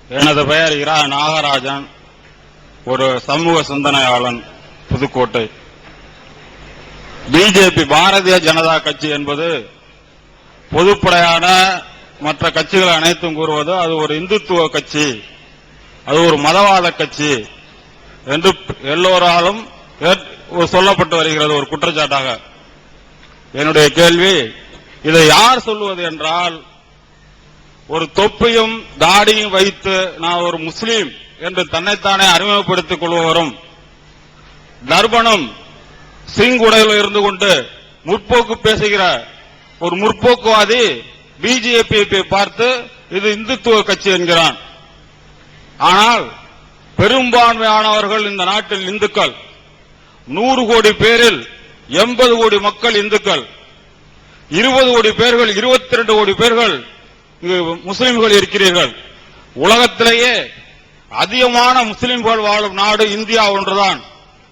எனது பெயர் இரா நாகராஜன், ஒரு சமூக சிந்தனையாளன், புதுக்கோட்டை. பிஜேபி பாரதிய ஜனதா கட்சி என்பது பொதுப்படையான மற்ற கட்சிகள் அனைத்தும் கூறுவது அது ஒரு இந்துத்துவ கட்சி, அது ஒரு மதவாத கட்சி என்று எல்லோராலும் சொல்லப்பட்டு வருகிறது ஒரு குற்றச்சாட்டாக. என்னுடைய கேள்வி, இதை யார் சொல்லுவது என்றால், ஒரு தொப்பியும் தாடியும் வைத்து நான் ஒரு முஸ்லீம் என்று தன்னைத்தானே அறிமுகப்படுத்திக் கொள்பவரும், தர்பனும் சிங் உடையில் இருந்து கொண்டு முற்போக்கு பேசுகிற ஒரு முற்போக்குவாதி பிஜேபி பார்த்து இது இந்துத்துவ கட்சி என்கிறான். ஆனால் பெரும்பான்மையானவர்கள் இந்த நாட்டில் இந்துக்கள். 100 கோடி பேரில் 80 கோடி மக்கள் இந்துக்கள், 20 கோடி பேர்கள் 22 கோடி பேர்கள் முஸ்லிம்கள் இருக்கிறீர்கள். உலகத்திலேயே அதிகமான முஸ்லிம்கள் வாழும் நாடு இந்தியா ஒன்றுதான்.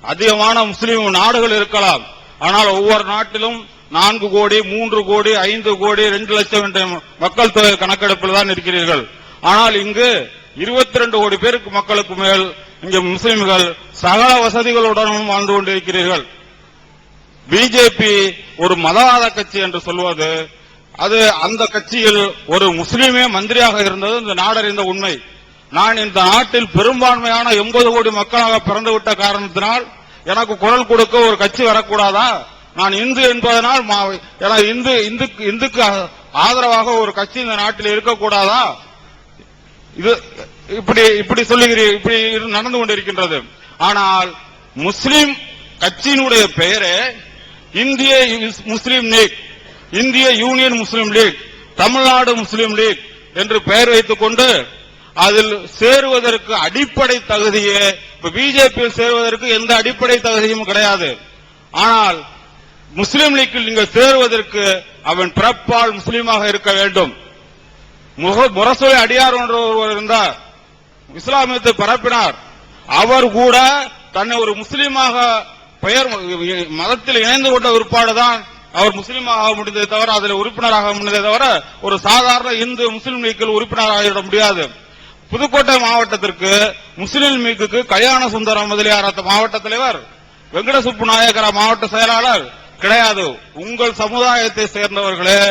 அதிகமான முஸ்லிம் நாடுகள் இருக்கலாம், ஆனால் ஒவ்வொரு நாட்டிலும் 4 கோடி 3 கோடி 5 கோடி 2 லட்சம் என்ற மக்கள் தொகை கணக்கெடுப்பில் தான் இருக்கிறீர்கள். ஆனால் இங்கு 22 கோடி பேருக்கு மக்களுக்கு மேல் இங்கு முஸ்லிம்கள் சகல வசதிகளுடனும் வாழ்ந்து கொண்டிருக்கிறீர்கள். பிஜேபி ஒரு மதவாத கட்சி என்று சொல்வது, அது அந்த கட்சியில் ஒரு முஸ்லீமே மந்திரியாக இருந்தது இந்த நாடறிந்த உண்மை. நான் இந்த நாட்டில் பெரும்பான்மையான 80 கோடி மக்களாக பிறந்துவிட்ட காரணத்தினால் எனக்கு குரல் கொடுக்க ஒரு கட்சி வரக்கூடாதா? நான் இந்து என்பதனால் இந்துக்கு ஆதரவாக ஒரு கட்சி இந்த நாட்டில் இருக்கக்கூடாதா? இது இப்படி சொல்லுகிறீர்கள், இப்படி நடந்து கொண்டிருக்கின்றது. ஆனால் முஸ்லிம் கட்சியினுடைய பெயரே இந்திய முஸ்லிம் லீக், இந்திய யூனியன் முஸ்லிம் லீக், தமிழ்நாடு முஸ்லிம் லீக் என்று பெயர் வைத்துக் கொண்டு அதில் சேருவதற்கு அடிப்படை தகுதியே பிஜேபியில் சேருவதற்கு எந்த அடிப்படை தகுதியும் கிடையாது. ஆனால் முஸ்லிம் லீக்கில் நீங்கள் சேருவதற்கு அவன் பிறப்பால் முஸ்லீமாக இருக்க வேண்டும். முரசொலி அடியார் ஒருவர் இருந்தார், இஸ்லாமியத்தை பரப்பினார். அவர் கூட தன்னை ஒரு முஸ்லீமாக பெயர் மதத்தில் இணைந்து கொண்ட பிற்பாடுதான் அவர் முஸ்லீமாக முடிந்ததை தவிர, அதில் உறுப்பினராக முடிந்ததை தவிர ஒரு சாதாரண இந்து முஸ்லீம் லீக்கில் உறுப்பினராகிவிட முடியாது. புதுக்கோட்டை மாவட்டத்திற்கு முஸ்லீம் லீக்குக்கு கல்யாண சுந்தரம் முதலியார் மாவட்ட தலைவர், வெங்கடசுப்பு நாயக்கரா மாவட்ட செயலாளர் கிடையாது. உங்கள் சமுதாயத்தை சேர்ந்தவர்களே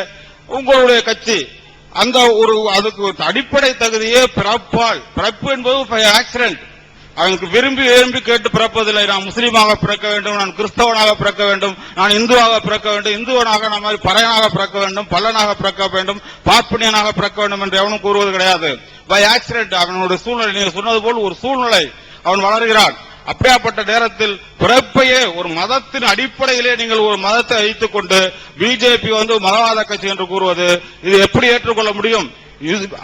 உங்களுடைய கட்சி அந்த ஒரு அதுக்கு அடிப்படை தகுதியே பிறப்பால். பிறப்பு என்பது ஆக்சிடென்ட். அவனுக்கு விரும்பி விரும்பி கேட்டு பிறப்பதில்லை. நான் முஸ்லீமாக பிறக்க வேண்டும், நான் கிறிஸ்தவனாக பிறக்க வேண்டும், நான் இந்துவாக பிறக்க வேண்டும், இந்துவனாக நம்ம பறையனாக பிறக்க வேண்டும், பல்லனாக பிறக்க வேண்டும், பார்ப்பனியனாக பிறக்க வேண்டும் என்று எவனும் கூறுவது கிடையாது. பை ஆக்சிடென்ட் அவனுடைய சூழ்நிலை, நீங்க சொன்னது போல் ஒரு சூழ்நிலை, அவன் வளர்கிறான். அப்படியாப்பட்ட நேரத்தில் பிறப்பையே ஒரு மதத்தின் அடிப்படையிலே நீங்கள் ஒரு மதத்தை வைத்துக் கொண்டு பிஜேபி மதவாத கட்சி என்று கூறுவது இது எப்படி ஏற்றுக்கொள்ள முடியும்?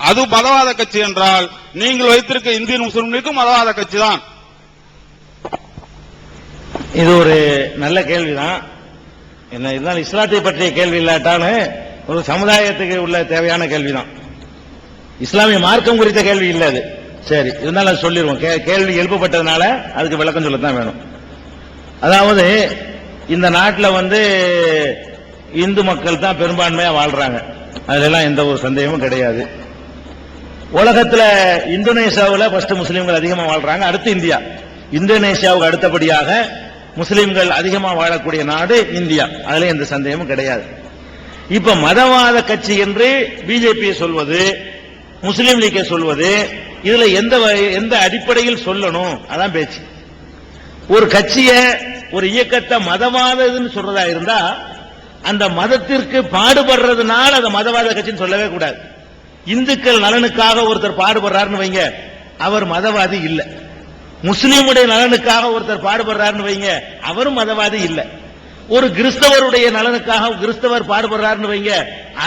அது மதவாத கட்சி என்றால் நீங்கள் வைத்திருக்க இந்தியன் முஸ்லிம் லீக்கும் மதவாத கட்சி தான். இது ஒரு நல்ல கேள்விதான். என்ன இருந்தாலும் இஸ்லாத்தை பற்றிய கேள்வி இல்லாட்டான்னு ஒரு சமுதாயத்துக்கு உள்ள தேவையான கேள்விதான். இஸ்லாமிய மார்க்கம் குறித்த கேள்வி இல்ல அது. சரி, இருந்தாலும் சொல்லிடுவோம். கேள்வி எழுப்பப்பட்டதுனால அதுக்கு விளக்கம் சொல்லத்தான் வேணும். அதாவது இந்த நாட்டில் இந்து மக்கள் தான் பெரும்பான்மையா வாழ்றாங்க, அதெல்லாம் எந்த ஒரு சந்தேகமும் கிடையாது. உலகத்தில் இந்தோனேஷியாவில் ஃபர்ஸ்ட் முஸ்லீம்கள் அதிகமாக வாழ்றாங்க, அடுத்து இந்தியா. இந்தோனேஷியாவுக்கு அடுத்தபடியாக முஸ்லீம்கள் அதிகமாக வாழக்கூடிய நாடு இந்தியா, அதுல எந்த சந்தேகமும் கிடையாது. இப்ப மதவாத கட்சி என்று பிஜேபி சொல்வது, முஸ்லீம் லீக்கை சொல்வது, இதுல எந்த அடிப்படையில் சொல்லணும் அதான் பேச்சு. ஒரு கட்சிய ஒரு இயக்கத்தை மதவாதன்னு சொல்றதா இருந்தா அந்த மதத்திற்கு பாடுபடுறதுனால அந்த மதவாத கட்சின்னு சொல்லவே கூடாது. இந்துக்கள் நலனுக்காக ஒருத்தர் பாடுபடுறாருன்னு வைங்க, அவர் மதவாதி இல்ல. முஸ்லீமுடைய நலனுக்காக ஒருத்தர் பாடுபடுறாருன்னு வைங்க, அவரும் மதவாதி இல்ல. ஒரு கிறிஸ்தவருடைய நலனுக்காக கிறிஸ்தவர் பாடுபடுறாருன்னு வைங்க,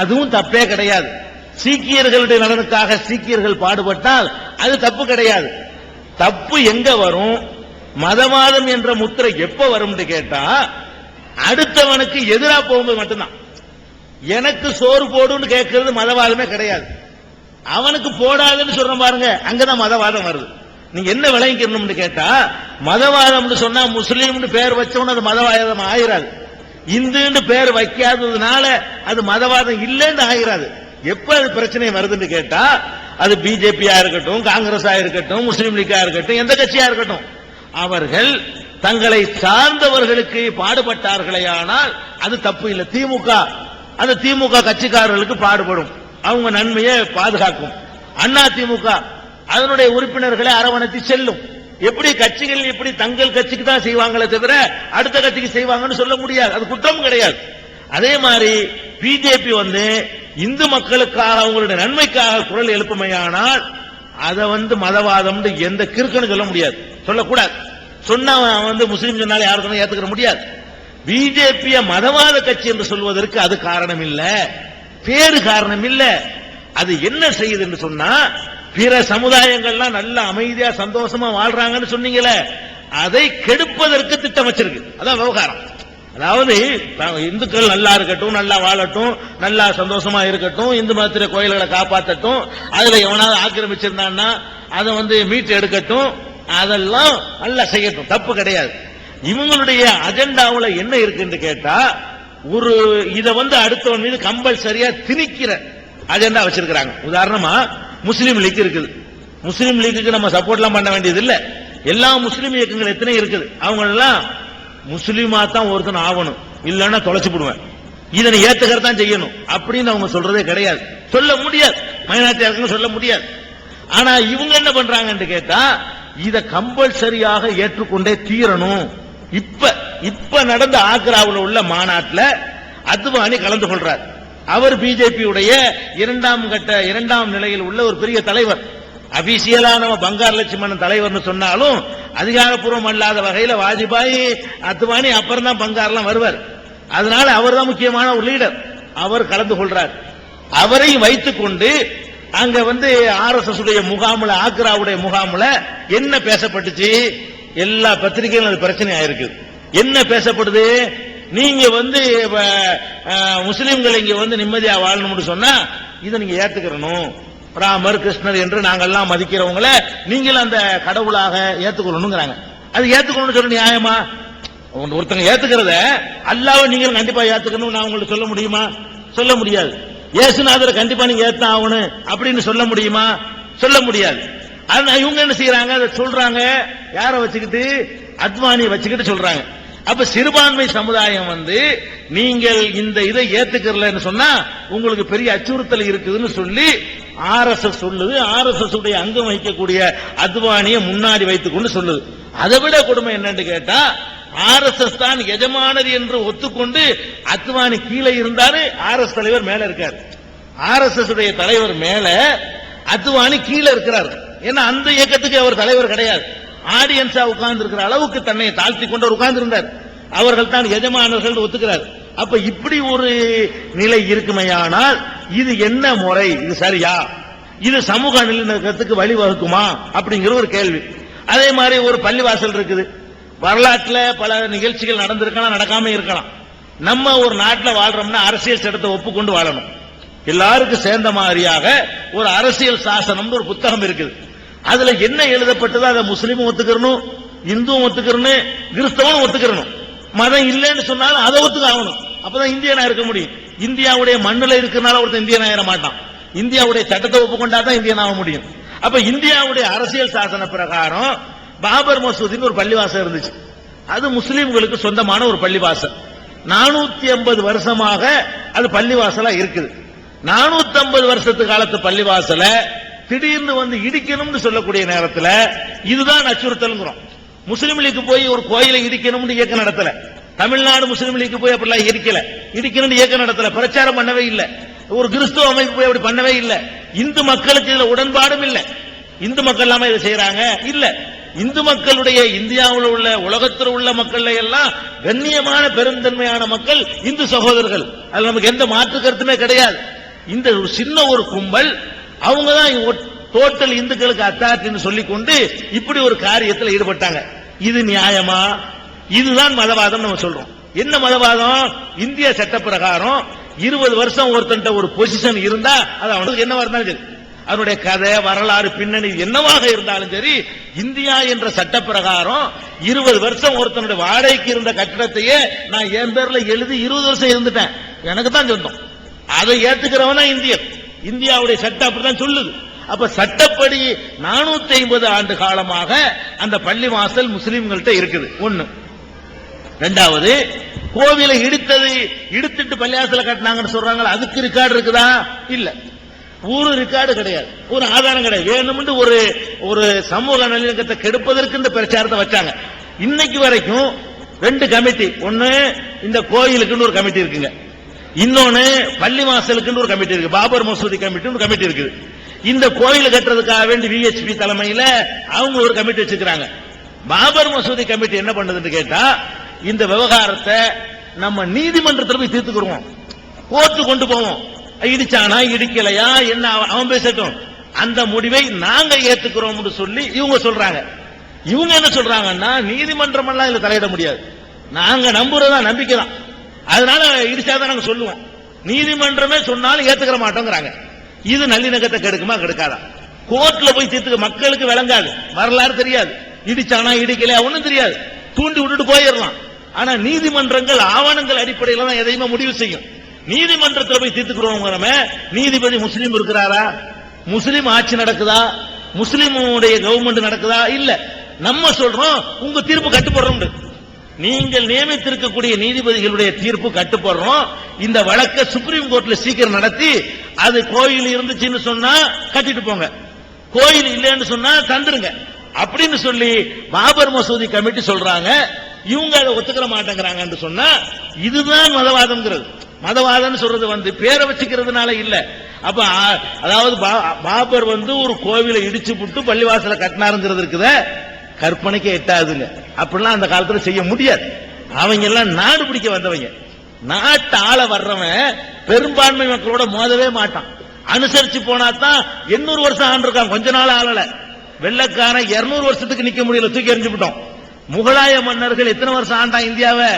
அதுவும் தப்பே கிடையாது. சீக்கியர்களுடைய நலனுக்காக சீக்கியர்கள் பாடுபட்டால் அது தப்பு கிடையாது. தப்பு எங்க வரும்? மதவாதம் என்ற முத்திரை எப்ப வரும் கேட்டா, அடுத்தவனுக்கு எதிராக போகும்போது மட்டும்தான். எனக்கு சோறு போடுன்னு கேட்கறது மதவாதமே கிடையாது. அவனுக்கு போடாதுன்னு சொல்ற பாருங்க, அங்கதான் மதவாதம் வருது. நீங்க என்ன விளங்கிக்கணும்னு கேட்டா, மதவாதம் சொன்னா முஸ்லீம்னு பேர் வச்சவன அது மதவாதம் ஆயிராது. இந்துன்னு பேர் வைக்காததுனால அது மதவாதம் இல்லைன்னு ஆயிராது. எப்ப அது பிரச்சனை வருதுன்னு கேட்டா, அது பிஜேபியா இருக்கட்டும், காங்கிரஸா இருக்கட்டும், முஸ்லீம் லீக்கா இருக்கட்டும், எந்த கட்சியா இருக்கட்டும், அவர்கள் தங்களை சார்ந்தவர்களுக்கு பாடுபட்டார்களே ஆனால் அது தப்பு இல்லை. திமுக அந்த திமுக கட்சிக்காரர்களுக்கு பாடுபடும், அவங்க நன்மையை பாதுகாக்கும். அண்ணா திமுக அதனுடைய உறுப்பினர்களை அரவணைத்து செல்லும். எப்படி கட்சிகள் எப்படி தங்கள் கட்சிக்கு தான் செய்வாங்களே தவிர அடுத்த கட்சிக்கு செய்வாங்கன்னு சொல்ல முடியாது, அது குற்றம் கிடையாது. அதே மாதிரி பிஜேபி இந்து மக்களுக்காக அவங்களுடைய நன்மைக்காக குரல் எழுப்புமையானால் அதை மதவாதம் எந்த கிறுக்குன்னு சொல்ல முடியாது, சொல்லக்கூடாது. சொன்னா முஸ்லீம் சொன்னாலே யாருக்கும் ஏத்துக்கிற முடியாது. பிஜேபிய மதவாத கட்சி என்று சொல்வதற்கு அது காரணம் இல்ல, பேரு காரணம் இல்ல. அது என்ன செய்யுது என்று சொன்னா, பிற சமுதாயங்கள்லாம் நல்ல அமைதியா சந்தோஷமா வாழ்றாங்கன்னு சொன்னீங்களே, அதை கெடுப்பதற்கு திட்டம் வச்சிருக்கு. அதான் விவகாரம். அதாவது இந்துக்கள் நல்லா இருக்கட்டும், நல்லா வாழட்டும், நல்லா சந்தோஷமா இருக்கட்டும், இந்து மதத்திலே கோயில்களை காப்பாற்றட்டும், அதுல எவனாவது ஆக்கிரமிச்சிருந்தான்னா அதை மீட்டு எடுக்கட்டும், அதெல்லாம் நல்லா செய்யட்டும், தப்பு கிடையாது. இவங்களுடைய அஜெண்டாவுல என்ன இருக்குன்னு கேட்டா, ஒரு இத அடுத்தவன் மீது கம்பல்சரியா திணிக்கிற அஜெண்டா வச்சிருக்காங்க. உதாரணமா முஸ்லீம் லீக் இருக்குது. முஸ்லீம் லீக்கு நம்ம சப்போர்ட் எல்லாம் பண்ண வேண்டியது இல்ல. எல்லா முஸ்லீம் இயக்கங்கள் எத்தனை இருக்குது, அவங்க எல்லாம் முஸ்லீமா தான் ஒருத்தன் ஆகணும், இல்லன்னா தொலைச்சு போடுவேன், இதனை ஏத்துக்கிறதான் செய்யணும் அப்படின்னு அவங்க சொல்றதே கிடையாது, சொல்ல முடியாது. மைனாரிட்டி இயக்கங்கள் சொல்ல முடியாது. ஆனா இவங்க என்ன பண்றாங்கன்னு கேட்டா, இத கம்பல்சரியாக ஏற்றுக்கொண்டே தீரணும். இப்ப நடந்த ஆக்ராவில் உள்ள மாநாட்டில் அத்வானி கலந்து கொள்றார். அவர் பிஜேபி உடைய இரண்டாம் நிலையில் உள்ள ஒரு பெரிய தலைவர். அபிஷியலா நம்ம பங்கார் லட்சுமணன் தலைவர்னு சொன்னாலும் அதிகாரப்பூர்வம் அல்லாத வகையில வாஜ்பாய் அத்வானி அப்புறம் தான் பங்கார்லாம் வருவார். அதனால அவர் தான் முக்கியமான ஒரு லீடர். அவர் கலந்து கொள்றார். அவரை வைத்துக் கொண்டு அங்க ஆர்எஸ்எஸ் உடைய முகாமில், ஆக்ராவுடைய முகாமில் என்ன பேசப்பட்டுச்சு, எல்லா பத்திரிகைகளும் அது பிரச்சனை ஆயிருக்கு. என்ன பேசப்படுது, நீங்க முஸ்லிம்கள் இங்க நிம்மதியா வாழணும்னு சொன்னா இதை நீங்க ஏத்துக்கணும். ராமர் கிருஷ்ணர் என்று நாங்கெல்லாம் மதிக்கிறவங்களை நீங்களும் அந்த கடவுளாக ஏத்துக்கொள்ளணுங்கிறாங்க. அது ஏத்துக்கணும்னு சொல்ல நியாயமா? ஒருத்தங்க ஏத்துக்கிறத அல்லாஹ்வை நீங்களும் கண்டிப்பா ஏத்துக்கணும் நான் உங்களுக்கு சொல்ல முடியுமா? சொல்ல முடியாது. இயேசுநாதரை கண்டிப்பா நீங்க ஏத்த ஆகணும் அப்படின்னு சொல்ல முடியுமா? சொல்ல முடியாது. இவங்க என்ன செய்யறாங்க, அதை சொல்றாங்க. யாரை வச்சுக்கிட்டு? அத்வானியை வச்சுக்கிட்டு சொல்றாங்க. அப்ப சிறுபான்மை சமுதாயம் நீங்கள் இந்த இதை ஏத்துக்கலன்னு சொன்னா உங்களுக்கு பெரிய அச்சுறுத்தல் இருக்குதுன்னு சொல்லி ஆர்எஸ்எஸ் சொல்லுது. ஆர்எஸ்எஸ் உடைய அங்கம் வகிக்கக்கூடிய அத்வானியை முன்னாடி வைத்துக் கொண்டு சொல்லுது. அதை விட கொடுமை என்னன்னு கேட்டா, ஆர்எஸ்எஸ் தான் எஜமானர் என்று ஒத்துக்கொண்டு அத்வானி கீழே இருந்தாரு, ஆர்எஸ் தலைவர் மேல இருக்காரு. ஆர்எஸ்எஸ் உடைய தலைவர் மேல, அத்வானி கீழே இருக்கிறார். ஏன்னா அந்த இயக்கத்துக்கு அவர் தலைவர் கிடையாது. ஆடியன்ஸா உட்கார்ந்து இருக்கிற அளவுக்கு தன்னை தாழ்த்தி கொண்டு உட்கார்ந்து இருந்தார். அவர்கள் தான் எஜமானர்கள் ஒத்துக்கிறார். அப்ப இப்படி ஒரு நிலை இருக்குமையானால் இது என்ன முறை? இது சரியா? இது சமூக நல்லிணக்கத்துக்கு வழிவகுக்குமா அப்படிங்கிற ஒரு கேள்வி. அதே மாதிரி ஒரு பள்ளிவாசல் இருக்குது. வரலாற்றில் பல நிகழ்ச்சிகள் நடந்திருக்கலாம், நடக்காம இருக்கலாம். நம்ம ஒரு நாட்டில் வாழ்றோம்னா அரசியல் சட்டத்தை ஒப்புக்கொண்டு வாழணும். எல்லாருக்கும் சேர்ந்த மாதிரியாக ஒரு அரசியல் சாசனம் ஒரு புத்தகம் இருக்குது. அதுல என்ன எழுதப்பட்டதோ அதை முஸ்லீமும் ஒத்துக்கிறணும், இந்துவும் ஒத்துக்கிறணும், கிறிஸ்தவனும் ஒத்துக்கிறணும். மதம் இல்லைன்னு சொன்னாலும் அதை ஒத்துக்க ஆகணும். அப்பதான் இந்தியனா இருக்க முடியும். இந்தியாவுடைய மண்ணில் இருக்கிறனால ஒருத்தர் இந்தியன் ஆயிட மாட்டான். இந்தியாவுடைய சட்டத்தை ஒப்புக்கொண்டாதான் இந்தியன் ஆக முடியும். அப்ப இந்தியாவுடைய அரசியல் சாசன பிரகாரம் பாபர் மசூதின்னு ஒரு பள்ளிவாசல் இருந்துச்சு. அது முஸ்லீம்களுக்கு சொந்தமான ஒரு பள்ளிவாசல். 450 வருஷமாக அது பள்ளிவாசலா இருக்குது. 450 வருஷத்து காலத்து பள்ளிவாசல திடீர்னு இடிக்கணும்னு சொல்லக்கூடிய நேரத்தில் இதுதான் அச்சுறுத்தல். முஸ்லீம் லீக் போய் ஒரு கோயிலை இடிக்கணும்னு இயக்கம் நடத்தல. தமிழ்நாடு முஸ்லீம் லீக் போய் அப்படிலாம் இடிக்கணும்னு இயக்கம் நடத்தல, பிரச்சாரம் பண்ணவே இல்லை. ஒரு கிறிஸ்துவ அமைப்பு போய் அப்படி பண்ணவே இல்லை. இந்து மக்களுக்கு இதுல உடன்பாடும் இல்லை. இந்து மக்கள் எல்லாமே இதை செய்யறாங்க இல்ல. இந்து மக்களுடைய இந்தியாவில் உள்ள உலகத்தில் உள்ள மக்கள் எல்லாம் கண்ணியமான பெருந்தன்மையான மக்கள் இந்து சகோதரர்கள். அதுல நமக்கு எந்த மாற்று கருத்துமே கிடையாது. இந்த சின்ன ஒரு கும்பல் அவங்க தான் டோட்டல் இந்துக்களுக்கு அத்தாரிட்டின்னு சொல்லிக்கொண்டு இப்படி ஒரு காரியத்தில் ஈடுபட்டாங்க. இது நியாயமா? இதுதான் மதவாதம் நம்ம சொல்றோம். என்ன மதவாதம்? இந்திய சட்ட பிரகாரம் 20 வருஷம் ஒருத்தன் ஒரு பொசிஷன் இருந்தா அது அவனுக்கு என்னவா இருந்தாலும் சரி, அவருடைய கதை வரலாறு பின்னணி என்னவாக இருந்தாலும் சரி, இந்தியா என்ற சட்ட பிரகாரம் 20 வருஷம் ஒருத்தனுடைய வாடகைக்கு இருந்த கட்டிடத்தையே நான் என் பேர்ல எழுதி 20 வருஷம் இருந்துட்டேன், எனக்கு தான் சொந்தம், அதை ஏத்துக்கிறவனா இந்தியன். இந்தியாவுடைய சட்டம் அப்படிதான் சொல்லுது. அப்ப சட்டப்படி 450 ஆண்டு காலமாக அந்த பள்ளி வாசல் முஸ்லிம்கள்ட்ட இருக்குது. ஒண்ணு. ரெண்டாவது, கோவிலை இடித்துட்டு பள்ளிவாசல கட்டினாங்கன்னு சொல்றாங்க, அதுக்கு ரெக்கார்டு இருக்குதா? இல்ல, ஒரு ரெக்கார்டு கிடையாது, ஒரு ஆதாரம் கிடையாது. வேணும்னு ஒரு சமூக நல்லிணக்கத்தை கெடுப்பதற்கு இந்த பிரச்சாரத்தை வச்சாங்க. இன்னைக்கு வரைக்கும் 2 கமிட்டி, ஒன்னு இந்த கோயிலுக்குன்னு ஒரு கமிட்டி இருக்குங்க, இன்னொன்னு பள்ளி வாசலுக்குன்னு ஒரு கமிட்டி இருக்கு, பாபர் மசூதி கமிட்டி கமிட்டி இருக்குது. இந்த கோயில் கட்டுறதுக்காக வேண்டி விஹெச்பி தலைமையில அவங்க ஒரு கமிட்டி வச்சுக்கிறாங்க. பாபர் மசூதி கமிட்டி என்ன பண்ணுதுன்னு கேட்டா, இந்த விவகாரத்தை நம்ம நீதிமன்றத்தில் போய் தீர்த்துக்கிறோம், கோர்ட்டு கொண்டு போவோம், இடிச்சானா இடிக்கலையா என்ன அவன் பேசட்டும், அந்த முடிவை நாங்க ஏத்துக்கிறோம் சொல்லி இவங்க சொல்றாங்க. இவங்க என்ன சொல்றாங்கன்னா, நீதிமன்றம் எல்லாம் இதுல தலையிட முடியாது, நாங்க நம்புறதா நம்பிக்கை தான், அதனால இடிச்சாதான் நாங்க சொல்லுவோம், நீதிமன்றமே சொன்னாலும் ஏத்துக்கிற மாட்டோங்கிறாங்க. இது நல்லிணக்கத்தை கெடுக்குமா கெடுக்காதா? கோர்ட்ல போய் தீர்த்துக்க மக்களுக்கு விளங்காது, வரலாறு தெரியாது, இடிச்சானா இடிக்கலையா ஒண்ணும் தெரியாது, தூண்டி விட்டுட்டு போயிடலாம். ஆனா நீதிமன்றங்கள் ஆவணங்கள் அடிப்படையில் தான் எதையுமே முடிவு செய்யும். நீதிமன்றத்தில் போய் தீர்த்துக்கிறோம், நீதிபதி முஸ்லீம் இருக்கிறாரா, முஸ்லீம் ஆட்சி நடக்குதா, முஸ்லீமுடைய கவர்மெண்ட் நடக்குதா? இல்ல, நம்ம சொல்றோம் உங்க தீர்ப்பு கட்டுப்படுறோம், நீங்கள் நியமித்திருக்கக்கூடிய நீதிபதிகளுடைய தீர்ப்பு கட்டுப்படுறோம், இந்த வழக்கை சுப்ரீம் கோர்ட்ல சீக்கிரம் நடத்தி, அது கோயில் இருந்துச்சுன்னு சொன்னா கட்டிட்டு போங்க, கோயில் இல்லைன்னு சொன்னா தந்துருங்க அப்படின்னு சொல்லி பாபர் மசூதி கமிட்டி சொல்றாங்க. இவங்க அதை ஒத்துக்கிற மாட்டேங்கிறாங்க சொன்னா இதுதான் மதவாதம்ங்கிறது. மதவாதம் சொல்றது பேரை வச்சுக்கிறதுனால இல்ல. அப்ப அதாவது பாபர் ஒரு கோவிலை இடிச்சு புட்டு பள்ளிவாசல கட்டினாருங்கிறது இருக்குத, கற்பனைக்கு எட்டாதுங்க. அப்படிலாம் அந்த காலத்துல செய்ய முடியாது. அவங்க எல்லாம் நாடு பிடிக்க வந்தவங்க, நாட்டு ஆள வர்றவன் பெரும்பான்மை மக்களோட மோதவே மாட்டான், அனுசரிச்சு போனாதான். 800 வருஷம் ஆண்டிருக்கான், கொஞ்ச நாள் ஆளல. வெள்ளக்காரன் 200 வருஷத்துக்கு நிக்க முடியல, தூக்கி எறிஞ்சு விட்டோம். முகலாய மன்னர்கள் எத்தனை வருஷம் ஆண்டான் இந்தியாவை?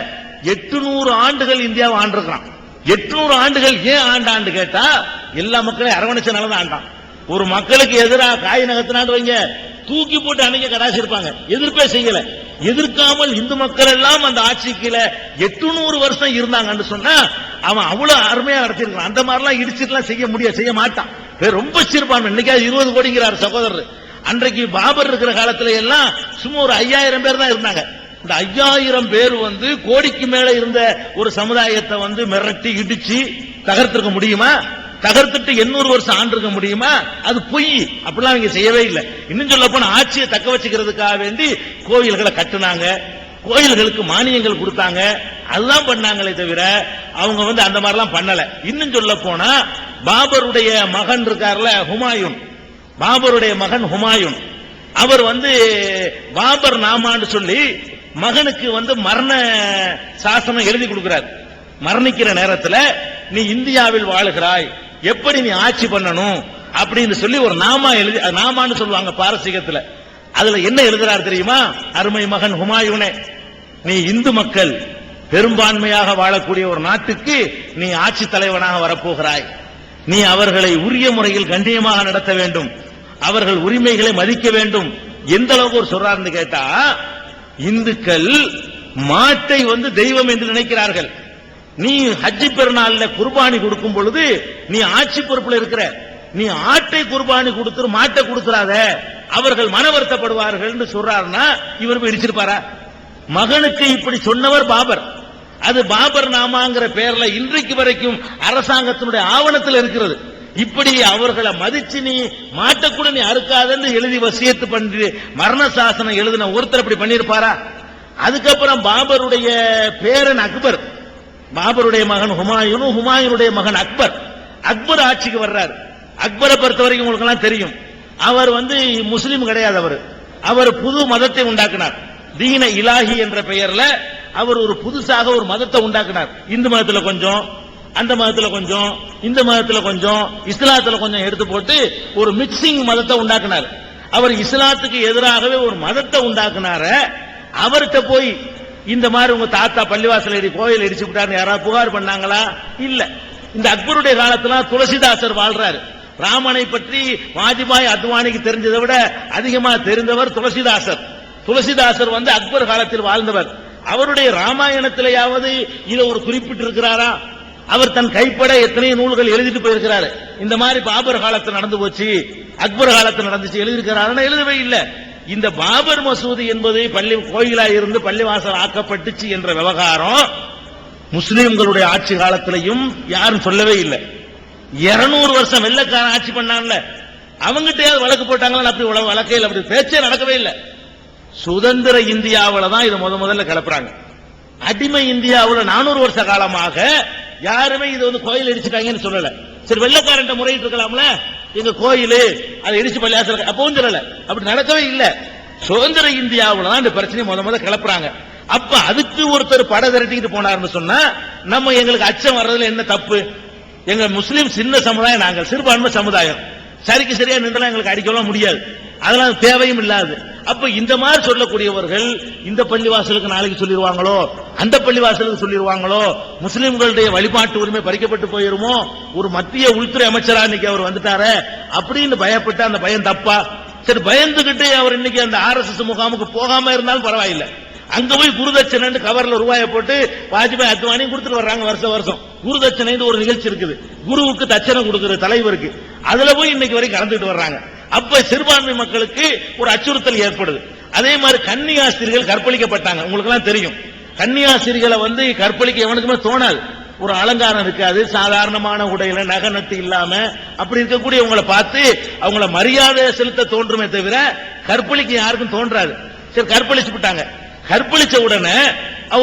800 ஆண்டுகள் இந்தியாவை ஆண்டிருக்கான். 800 ஆண்டுகள் ஏன் ஆண்டாண்டு கேட்டா, எல்லா மக்களையும் அரவணைச்சனாலதான் ஆண்டான். ஒரு மக்களுக்கு எதிராக காய் நகத்தினாண்டு வைங்க, தூக்கி போட்டு அன்னைக்கு கடாசி இருப்பாங்க, எதிர்ப்பே செய்யல. எதிர்க்காமல் இந்து மக்கள் எல்லாம் அந்த ஆட்சிக்குல 800 வருஷம் இருந்தாங்கன்னு சொன்னா அவன் அவ்வளவு அருமையா நடத்திருக்கான். அந்த மாதிரிலாம் இடிச்சுட்டுலாம் செய்ய மாட்டான். ரொம்ப சிறுபான்மை. இன்னைக்கு 20 கோடிங்கிறார் சகோதரர். அன்றைக்கு பாபர் இருக்கிற காலத்துல எல்லாம் சும்மா ஒரு 5000 பேர் தான் இருந்தாங்க. இந்த 5000 பேர் கோடிக்கு மேல இருந்த ஒரு சமுதாயத்தை மிரட்டி இடிச்சு தகர்த்திருக்க முடியுமா? தகர்த்துட்டு 800 வருஷம் ஆண்டிருக்க முடியுமா? அது பொய். அப்படிலாம் அவங்க செய்யவே இல்லை. இன்னும் சொல்ல போனா ஆட்சியை தக்க வச்சுக்கிறதுக்காக வேண்டி கோயில்களை கட்டுனாங்க, கோயில்களுக்கு மானியங்கள் கொடுத்தாங்க, அதெல்லாம் பண்ணாங்களே தவிர அவங்க அந்த மாதிரிலாம் பண்ணல. இன்னும் சொல்ல போனா பாபருடைய மகன் இருக்கார்ல ஹுமாயூன், பாபருடைய மகன் ஹுமாயூன், அவர் பாபர் நாமான்னு சொல்லி மகனுக்கு மரண சாசனம் எழுதி கொடுக்கிறார். மரணிக்கிற நேரத்தில் நீ இந்தியாவில் வாழுகிறாய், எப்படி நீ ஆட்சி பண்ணணும் அப்படின்னு சொல்லி ஒரு நாமா எழுதி, நாமான்னு சொல்லுவாங்க பாரசீகத்தில். அதுல என்ன எழுதுறாரு தெரியுமா? அருமை மகன் ஹுமாயூனே, நீ இந்து மக்கள் பெரும்பான்மையாக வாழக்கூடிய ஒரு நாட்டுக்கு நீ ஆட்சி தலைவனாக வரப்போகிறாய். நீ அவர்களை உரிய முறையில் கண்ணியமாக நடத்த வேண்டும், அவர்கள் உரிமைகளை மதிக்க வேண்டும். எந்த அளவுக்கு ஒரு சொல்றாருன்னு கேட்டா, இந்துக்கள் மாட்டை தெய்வம் என்று நினைக்கிறார்கள். நீ ஹஜ்ஜி பெருநாள்ல குர்பானி கொடுக்கும் பொழுது நீ ஆட்சி பொறுப்புல இருக்கிற, நீ ஆட்டை குர்பானி கொடுத்து மாட்டை கொடுத்துறாத, அவர்கள் மன வருத்தப்படுவார்கள் சொல்றாருன்னா இவர் போய் இடிச்சிருப்பாரா? மகனுக்கு இப்படி சொன்னவர் பாபர். அது பாபர் நாமாங்கிற பெயர்ல இன்றைக்கு வரைக்கும் அரசாங்கத்தினுடைய ஆவணத்தில் இருக்கிறது. இப்படி அவர்களை மதிச்சு நீ மாட்டக்கூட நீ அறுக்காதன்னு எழுதி வசியத்து பண்ணி மரண சாசனம் எழுதின ஒருத்தர் இப்படி பண்ணிருப்பாரா? அதுக்கப்புறம் பாபருடைய பேரன் அக்பர், பாபருடைய மகன் ஹுமாயூன், ஹுமாயூனுடைய மகன் அக்பர். அக்பர் ஆட்சிக்கு வர்றார். அக்பரை பொறுத்த வரைக்கும் உங்களுக்கு எல்லாம் தெரியும், அவர் முஸ்லீம் கிடையாது. அவர் புது மதத்தை உண்டாக்கினார். தீன இலாஹி என்ற பெயர்ல அவர் ஒரு புதுசாக ஒரு மதத்தை உண்டாக்கினார். இந்து மதத்துல கொஞ்சம், அந்த மதத்துல கொஞ்சம், இந்த மதத்துல கொஞ்சம், இஸ்லாத்துல கொஞ்சம் எடுத்து போட்டு ஒரு மிக்சிங் மதத்தை உண்டாக்கினார். அவர் இஸ்லாத்துக்கு எதிராகவே ஒரு மதத்தை உண்டாக்குனார. அவர்கிட்ட போய் இந்த மாதிரி உங்க தாத்தா பள்ளிவாசல் கோயில் இடிச்சு விட்டாரு யாராவது புகார் பண்ணாங்களா? இல்ல. இந்த அக்பருடைய காலத்துல துளசிதாசர் வாழ்றாரு. ராமனை பற்றி வாஜ்பாய் அத்வானிக்கு தெரிஞ்சதை விட அதிகமா தெரிந்தவர் துளசிதாசர். துளசிதாசர் அக்பர் காலத்தில் வாழ்ந்தவர். அவருடைய ராமாயணத்திலேயாவது இதை ஒரு குறிப்பிட்டு இருக்கிறாரா? அவர் தன் கைப்பட எத்தனையோ நூல்கள் எழுதிட்டு போயிருக்கிறாரு. இந்த மாதிரி பாபர் காலத்தில் நடந்து போச்சு, அக்பர் காலத்தில் நடந்துச்சு எழுதியிருக்கிறாருன்னா எழுதவே இல்லை. இந்த பாபர் மசூதி என்பது பள்ளி கோயிலா இருந்து பள்ளிவாசல் ஆக்கப்பட்டுச்சு என்ற விவகாரம் முஸ்லிம்களுடைய ஆட்சி காலத்திலையும் யாரும் சொல்லவே இல்லை. 200 வருஷம் வெள்ளக்காரன் ஆட்சி பண்ணான்ல, அவங்கிட்ட வழக்கு போட்டாங்களா? அப்படி வழக்கையில் அப்படி பேச்சே நடக்கவே இல்லை. சுதந்திர இந்தியாவில் தான் இதை முதல்ல கிளப்புறாங்க. அடிமை இந்தியாவில் 400 வருஷ காலமாக யாருமே இது வந்து கோயில் இடிச்சுட்டாங்கன்னு சொல்லல. சரி, வெள்ளக்காரன் முறையிட்டு இருக்கலாம்ல, எங்க கோயில் அதை இடிச்சு பள்ளியாசல் அப்பவும் சொல்லல. அப்படி நடக்கவே இல்லை. சுதந்திர இந்தியாவில் தான் இந்த பிரச்சனை முதல்ல கிளப்புறாங்க. அப்ப அதுக்கு ஒருத்தர் படை திரட்டிக்கிட்டு போனார்னு சொன்னா நம்ம எங்களுக்கு அச்சம் வர்றதுல என்ன தப்பு? எங்க முஸ்லீம் சின்ன சமுதாயம், நாங்கள் சிறுபான்மை சமுதாயம், சரிக்கு சரியா நின்றலாம் எங்களுக்கு அடிக்கலாம் முடியாது, அதெல்லாம் தேவையும் இல்லாது. அப்ப இந்த மாதிரி சொல்லக்கூடியவர்கள் இந்த பள்ளிவாசலுக்கு நாளைக்கு சொல்லிடுவாங்களோ, அந்த பள்ளிவாசலுக்கு சொல்லிடுவாங்களோ, முஸ்லிம்களுடைய வழிபாட்டு உரிமை பறிக்கப்பட்டு போயிருமோ, ஒரு மத்திய உள்துறை அமைச்சரா இன்னைக்கு அவர் வந்துட்டாரு அப்படின்னு பயப்பட்டு அந்த பயம் தப்பா? சரி, பயந்துகிட்டு அவர் இன்னைக்கு அந்த RSS முகாமுக்கு போகாம இருந்தாலும் பரவாயில்லை. அங்க போய் குருதட்சணை கவர்ல ரூபாயை போட்டு வாஜ்பாய் அத்வானி கொடுத்துட்டு வர்றாங்க வருஷம். குருதட்சணை ஒரு நிகழ்ச்சி இருக்குது, குருவுக்கு தட்சணை கொடுக்கிற தலைவருக்கு, அதுல போய் இன்னைக்கு வரைக்கும் கலந்துட்டு வர்றாங்க. அப்ப சிறுபான்மை மக்களுக்கு ஒரு அச்சுறுத்தல் ஏற்படுது. அதே மாதிரி கன்னியாஸ்திரிகள் கற்பழிக்கப்பட்டாங்க. உங்களுக்கு எல்லாம் தெரியும், கன்னியாஸ்திரிகளை வந்து கற்பழிக்க எவனுக்குமே தோணாது. ஒரு அலங்காரம் இருக்காது, சாதாரணமான உடையில நகநட்டு இல்லாம அப்படி இருக்கக்கூடியவங்களை பார்த்து அவங்கள மரியாதை செலுத்த தோன்றுமே தவிர கற்பழிக்க யாருக்கும் தோன்றாது. சரி, கற்பழிச்சு விட்டாங்க. கற்பழிச்ச உடனே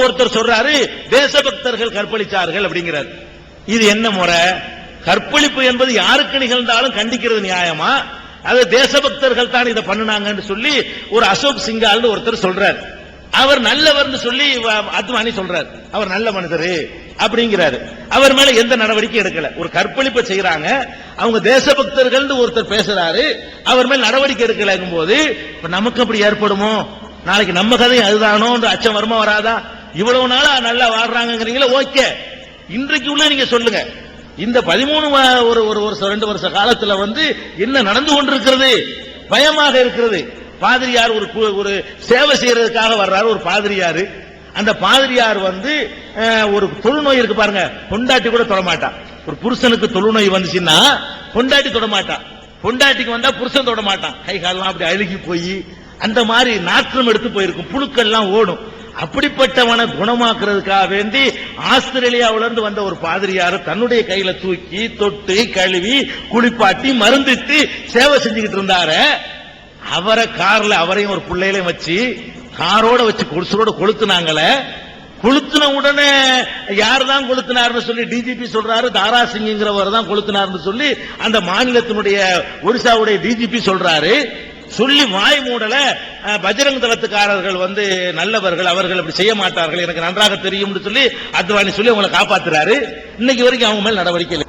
ஒருத்தர் சொல்றாரு தேசபக்தர்கள் கற்பழிச்சார்கள் அப்படிங்கிறார். இது என்ன முறை? கற்பழிப்பு என்பது யாருக்கு நிகழ்ந்தாலும் கண்டிக்கிறது நியாயமா? அது தேசபக்தர்கள் தான் இதை பண்ணினாங்கன்னு சொல்லி ஒரு அசோக் சிங்கால்னு ஒருத்தர் சொல்றாரு. அவர் நல்லவர்னு சொல்லி அத்வானி சொல்றாரு, அவர் நல்ல மனிதர் அப்படிங்கிறாரு. அவர் மேல எந்த நடவடிக்கை எடுக்கல. ஒரு கற்பழிப்பை செய்யறாங்க, அவங்க தேசபக்தர்கள் ஒருத்தர் பேசுறாரு, அவர் மேல நடவடிக்கை எடுக்கலங்கும் போது நமக்கு அப்படி ஏற்படுமோ? நாளைக்கு நம்ம கதை அதுதானோ அச்சம் வருமா வராதா? இவ்வளவு நாளா நல்லா வாழ்றாங்கிறீங்களா? ஓகே, இன்றைக்கு உள்ள நீங்க சொல்லுங்க, இந்த 13 ஒரு 2 வருஷ காலத்துல வந்து என்ன நடந்து கொண்டிருக்கிறது? பயமாக இருக்கிறது. பாதிரியார் ஒரு சேவை செய்யறதுக்காக வர்றாரு. ஒரு பாதிரியாரு, அந்த பாதிரியார் வந்து ஒரு தொழுநோய் இருக்கு பாருங்க, பொண்டாட்டி கூட தொடமாட்டான். ஒரு புருஷனுக்கு தொழுநோய் வந்துச்சுன்னா பொண்டாட்டி தொடமாட்டான், பொண்டாட்டிக்கு வந்தா புருஷன் தொடமாட்டான். கை காலெல்லாம் அப்படி அழுகி போய் அந்த மாதிரி நாற்றம் எடுத்து போயிருக்கும், புழுக்கள்லாம் ஓடும். அப்படிப்பட்டவனை குணமாக்குறதுக்காக வேண்டி ஆஸ்திரேலியாவில இருந்து வந்த ஒரு பாதிரியார் தன்னுடைய கையில தூக்கி தொட்டு கழுவி குளிப்பாட்டி மருந்திட்டு சேவை செஞ்சுக்கிட்டு இருந்தாரு. அவரை கார்ல அவரையும் ஒரு பிள்ளையிலையும் வச்சு காரோட வச்சு குடிசோட கொளுத்துனாங்களே. கொளுத்துன உடனே யார் தான் கொளுத்தினார்னு சொல்லி டிஜிபி சொல்றாரு, தாராசிங்கிறவர் தான் கொளுத்தினார்னு சொல்லி அந்த மாநிலத்தினுடைய ஒரிசாவுடைய டிஜிபி சொல்றாரு. சொல்லி வாய் மூடல. பஜ்ரங் தளத்துக்காரர்கள் வந்து நல்லவர்கள், அவர்கள் அப்படி செய்ய மாட்டார்கள், எனக்கு நன்றாக தெரியும் சொல்லி அத்வானி சொல்லி அவங்களை காப்பாத்துறாரு. இன்னைக்கு வரைக்கும் அவங்க மேல் நடவடிக்கை இல்லை.